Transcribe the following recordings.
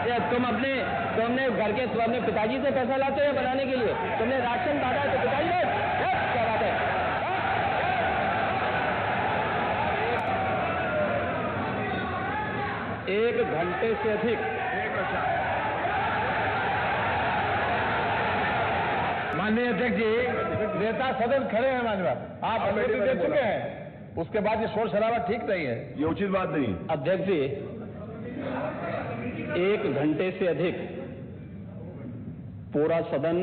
तुमने घर के अपने पिताजी से पैसा लाते हो बनाने के लिए? तुमने राशन काटा है तो पिताजी ने क्या बात है? 1 घंटे से अधिक माननीय अध्यक्ष जी, नेता सदन खड़े हैं माननीय, आप अनुमति दे चुके हैं, उसके बाद ये शोर शराबा ठीक नहीं है, ये उचित बात नहीं। अध्यक्ष जी, 1 घंटे से अधिक पूरा सदन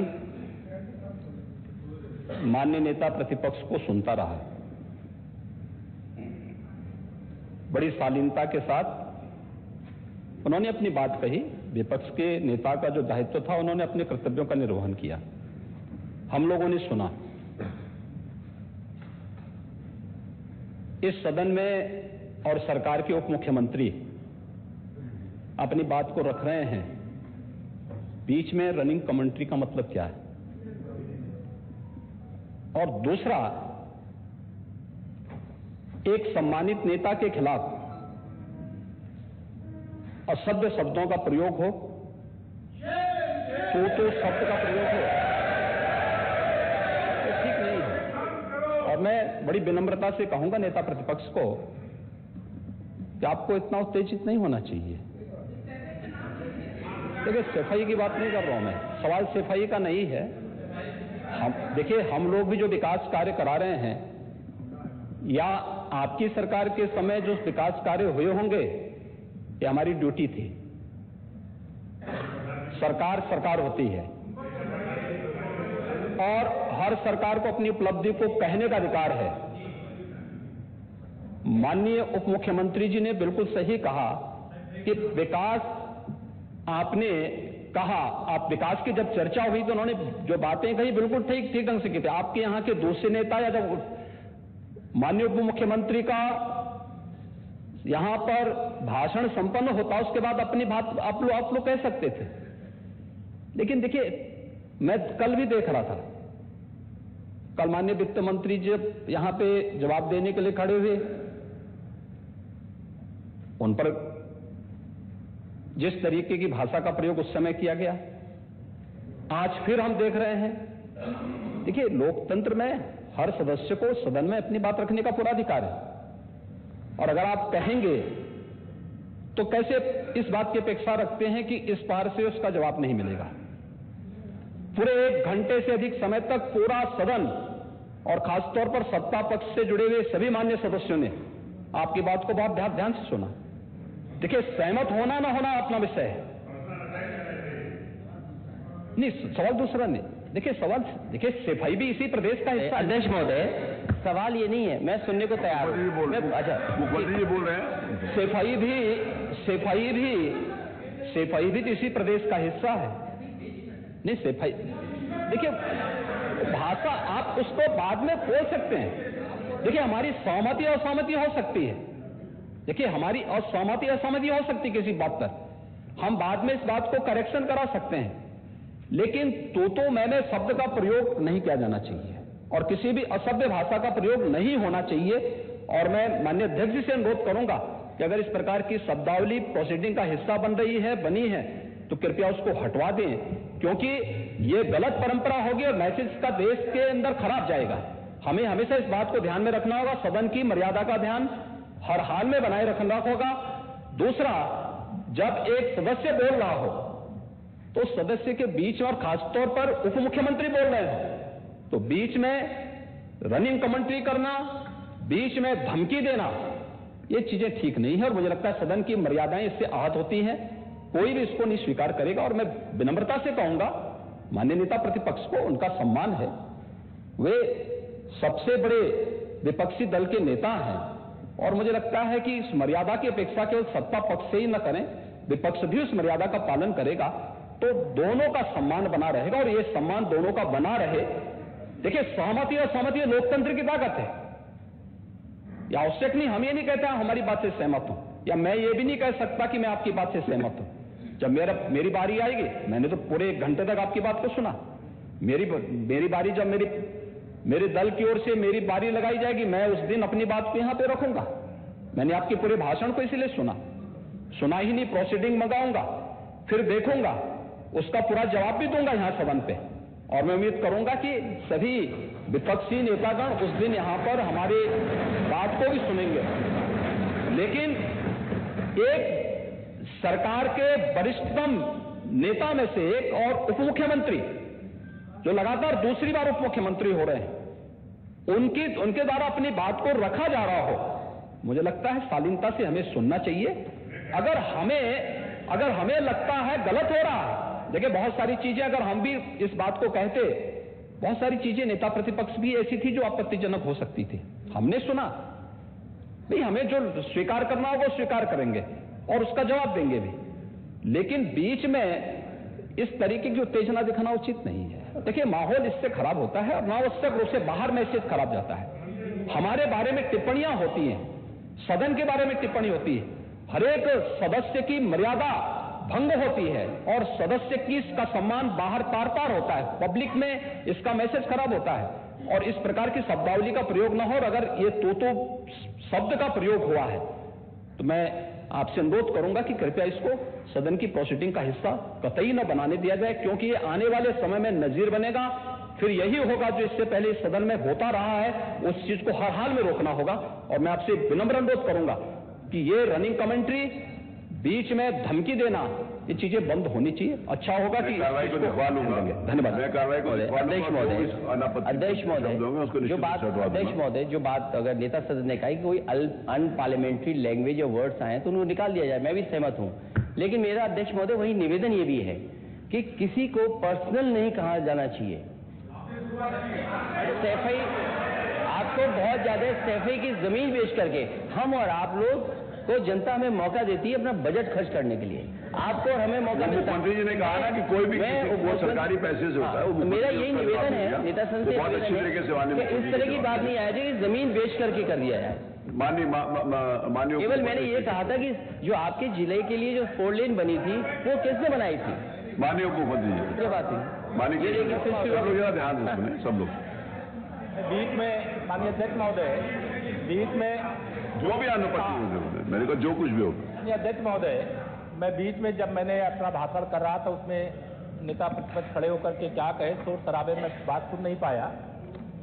माननीय नेता प्रतिपक्ष को सुनता रहा। बड़ी शालीनता के साथ उन्होंने अपनी बात कही। विपक्ष के नेता का जो दायित्व था, उन्होंने अपने कर्तव्यों का निर्वहन किया। हम लोगों ने सुना। इस सदन में और सरकार के उप मुख्यमंत्री अपनी बात को रख रहे हैं, बीच में रनिंग कमेंट्री का मतलब क्या है? और दूसरा, एक सम्मानित नेता के खिलाफ असभ्य शब्दों का प्रयोग हो, तो शब्द का प्रयोग हो, तो ठीक नहीं है। और मैं बड़ी विनम्रता से कहूंगा नेता प्रतिपक्ष को कि आपको इतना उत्तेजित नहीं होना चाहिए। देखिए, सफाई की बात नहीं कर रहा हूं मैं, सवाल सफाई का नहीं है। देखिए, हम लोग भी जो विकास कार्य करा रहे हैं, या आपकी सरकार के समय जो विकास कार्य हुए होंगे, ये हमारी ड्यूटी थी। सरकार होती है और हर सरकार को अपनी उपलब्धि को कहने का अधिकार है। माननीय उप मुख्यमंत्री जी ने बिल्कुल सही कहा कि विकास, आपने कहा, आप विकास की जब चर्चा हुई तो उन्होंने जो बातें कही बिल्कुल ठीक ढंग से की थी। आपके यहां के दूसरे नेता या जब माननीय उप मुख्यमंत्री का यहां पर भाषण संपन्न होता, उसके बाद अपनी बात आप लोग कह सकते थे। लेकिन देखिए, मैं कल भी देख रहा था, कल माननीय वित्त मंत्री जब यहां पे जवाब देने के लिए खड़े हुए, उन पर जिस तरीके की भाषा का प्रयोग उस समय किया गया, आज फिर हम देख रहे हैं। देखिए, लोकतंत्र में हर सदस्य को सदन में अपनी बात रखने का पूरा अधिकार है, और अगर आप कहेंगे तो कैसे इस बात की अपेक्षा रखते हैं कि इस पार से उसका जवाब नहीं मिलेगा? पूरे 1 घंटे से अधिक समय तक पूरा सदन और खासतौर पर सत्ता पक्ष से जुड़े हुए सभी मान्य सदस्यों ने आपकी बात को बहुत ध्यान से सुना। देखिए, सहमत होना ना होना अपना विषय है, नहीं, सवाल दूसरा नहीं। देखिए, सफाई भी इसी प्रदेश का हिस्सा। अध्यक्ष महोदय, सवाल ये नहीं है, मैं सुनने को तैयार हूं। अच्छा, मुख्यमंत्री बोल रहे हैं, सफाई भी तो इसी प्रदेश का हिस्सा है। नहीं, सफाई, देखिए, भाषा आप उसको बाद में बोल सकते हैं। देखिए, हमारी सहमति असहमति हो सकती है। देखिए, हमारी असहमति असहमति हो सकती है किसी बात पर, हम बाद में इस बात को करेक्शन करा सकते हैं। लेकिन तो मैंने शब्द का प्रयोग नहीं किया जाना चाहिए, और किसी भी असभ्य भाषा का प्रयोग नहीं होना चाहिए। और मैं माननीय अध्यक्ष जी से अनुरोध करूंगा कि अगर इस प्रकार की शब्दावली प्रोसीडिंग का हिस्सा बनी है, तो कृपया उसको हटवा दें, क्योंकि ये गलत परंपरा होगी और मैसेज का देश के अंदर खराब जाएगा। हमें हमेशा इस बात को ध्यान में रखना होगा, सदन की मर्यादा का ध्यान हर हाल में बनाए रखना होगा। दूसरा, जब एक सदस्य बोल रहा हो तो सदस्य के बीच में, और खासतौर पर उप मुख्यमंत्री बोल रहे हैं, तो बीच में रनिंग कमेंट्री करना, बीच में धमकी देना, ये चीजें ठीक नहीं है। और मुझे लगता है सदन की मर्यादाएं इससे आहत होती हैं, कोई भी इसको नहीं स्वीकार करेगा। और मैं विनम्रता से कहूंगा माननीय नेता प्रतिपक्ष को, उनका सम्मान है, वे सबसे बड़े विपक्षी दल के नेता हैं, और मुझे लगता है कि इस मर्यादा की अपेक्षा केवल सत्ता पक्ष से ही न करें, विपक्ष भी उस मर्यादा का पालन करेगा, तो दोनों का सम्मान बना रहेगा। और ये सम्मान दोनों का बना रहे। देखिए, सहमति और सहमति लोकतंत्र की ताकत है, या आवश्यक नहीं, हम ये नहीं कहते हमारी बात से सहमत हूं, या मैं ये भी नहीं कह सकता कि मैं आपकी बात से सहमत हूं। जब मेरी बारी आएगी, मैंने तो पूरे 1 घंटे तक आपकी बात को सुना, मेरी बारी जब मेरे दल की ओर से मेरी बारी लगाई जाएगी, मैं उस दिन अपनी बात को यहां पे रखूंगा। मैंने आपके पूरे भाषण को इसीलिए सुना ही नहीं, प्रोसीडिंग मंगाऊंगा। फिर देखूंगा, उसका पूरा जवाब भी दूंगा यहां सदन पे। और मैं उम्मीद करूंगा कि सभी विपक्षी नेतागण उस दिन यहां पर हमारी बात को भी सुनेंगे। लेकिन एक सरकार के वरिष्ठतम नेता में से एक और उप मुख्यमंत्री, जो लगातार दूसरी बार उप मुख्यमंत्री हो रहे हैं, उनके द्वारा अपनी बात को रखा जा रहा हो, मुझे लगता है शालीनता से हमें सुनना चाहिए। अगर हमें लगता है गलत हो रहा है, देखिए बहुत सारी चीजें अगर हम भी इस बात को कहते, बहुत सारी चीजें नेता प्रतिपक्ष भी ऐसी थी जो आपत्तिजनक हो सकती थी, हमने सुना। नहीं, हमें जो स्वीकार करना होगा वो स्वीकार करेंगे और उसका जवाब देंगे भी, लेकिन बीच में इस तरीके की उत्तेजना दिखाना उचित नहीं है। देखिए माहौल इससे खराब होता है और अनावश्यक रूप से बाहर मैसेज खराब जाता है। हमारे बारे में टिप्पणियां होती हैं, सदन के बारे में टिप्पणी होती है, हर एक सदस्य की मर्यादा भंग होती है और सदस्य की इसका सम्मान बाहर तार तार होता है, पब्लिक में इसका मैसेज खराब होता है और इस प्रकार की शब्दावली का प्रयोग न हो। और अगर ये तो शब्द का प्रयोग हुआ है तो मैं आपसे अनुरोध करूंगा कि कृपया इसको सदन की प्रोसीडिंग का हिस्सा कतई न बनाने दिया जाए, क्योंकि ये आने वाले समय में नजीर बनेगा। फिर यही होगा जो इससे पहले इस सदन में होता रहा है, उस चीज को हर हाल में रोकना होगा। और मैं आपसे विनम्र अनुरोध करूंगा कि ये रनिंग कमेंट्री, बीच में धमकी देना, ये चीजें बंद होनी चाहिए। अच्छा होगा कि कार्रवाई को दिखवा लूंगा। धन्यवाद। मैं कार्रवाई को अध्यक्ष महोदय, जो बात अगर नेता सदन ने कहा कि कोई अनपार्लियामेंट्री लैंग्वेज या वर्ड्स आए तो उनको निकाल दिया जाए, मैं भी सहमत हूं। लेकिन मेरा अध्यक्ष महोदय वही निवेदन ये भी है कि किसी को पर्सनल नहीं कहा जाना चाहिए। सैफई, आपको बहुत ज्यादा सैफई की जमीन बेच करके हम और आप लोग को जनता हमें मौका देती है अपना बजट खर्च करने के लिए, आपको और हमें मौका मिलता है। मंत्री जी ने कहा ना कि कोई भी वो सरकारी पैसे से होता है, वो मेरा यही निवेदन है नेता संसद से, बहुत अच्छी तरीके से इस तरह की बात नहीं आए कि जमीन बेच करके कर दिया जाए। माननीय केवल मैंने ये कहा था कि जो आपके जिले के लिए जो 4 लेन बनी थी वो किसने बनाई थी? माननीय उप मुख्यमंत्री जी। क्या बात है? माननीय सब लोग जरा ध्यान से सुने, सब लोग बीच में माननीय अध्यक्ष महोदय, बीच में जो भी अनुपस्थित, मैंने कहा जो कुछ भी हो। माननीय अध्यक्ष महोदय, मैं बीच में जब मैंने अपना भाषण कर रहा था उसमें नेता प्रतिपक्ष खड़े होकर के क्या कहे, शोर शराबे में बात सुन नहीं पाया।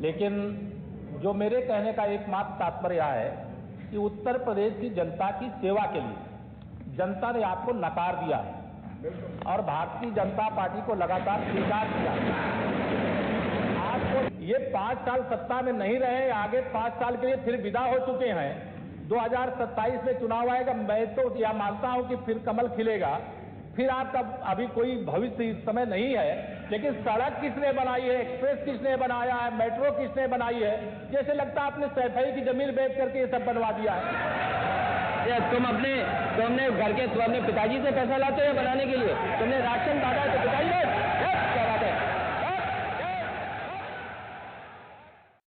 लेकिन जो मेरे कहने का एकमात्र तात्पर्य है कि उत्तर प्रदेश की जनता की सेवा के लिए जनता ने आपको नकार दिया है और भारतीय जनता पार्टी को लगातार स्वीकार किया। आपको ये 5 साल सत्ता में नहीं रहे, आगे 5 साल के लिए फिर विदा हो चुके हैं। 2027 में चुनाव आएगा, मैं तो यह मानता हूं कि फिर कमल खिलेगा, फिर आपका अभी कोई भविष्य इस समय नहीं है। लेकिन सड़क किसने बनाई है, एक्सप्रेस किसने बनाया है, मेट्रो किसने बनाई है? जैसे लगता है आपने सैफई की जमीन बेच करके ये सब बनवा दिया है। तुम अपने घर के अपने पिताजी से पैसा लाते हो बनाने के लिए? तुमने राशन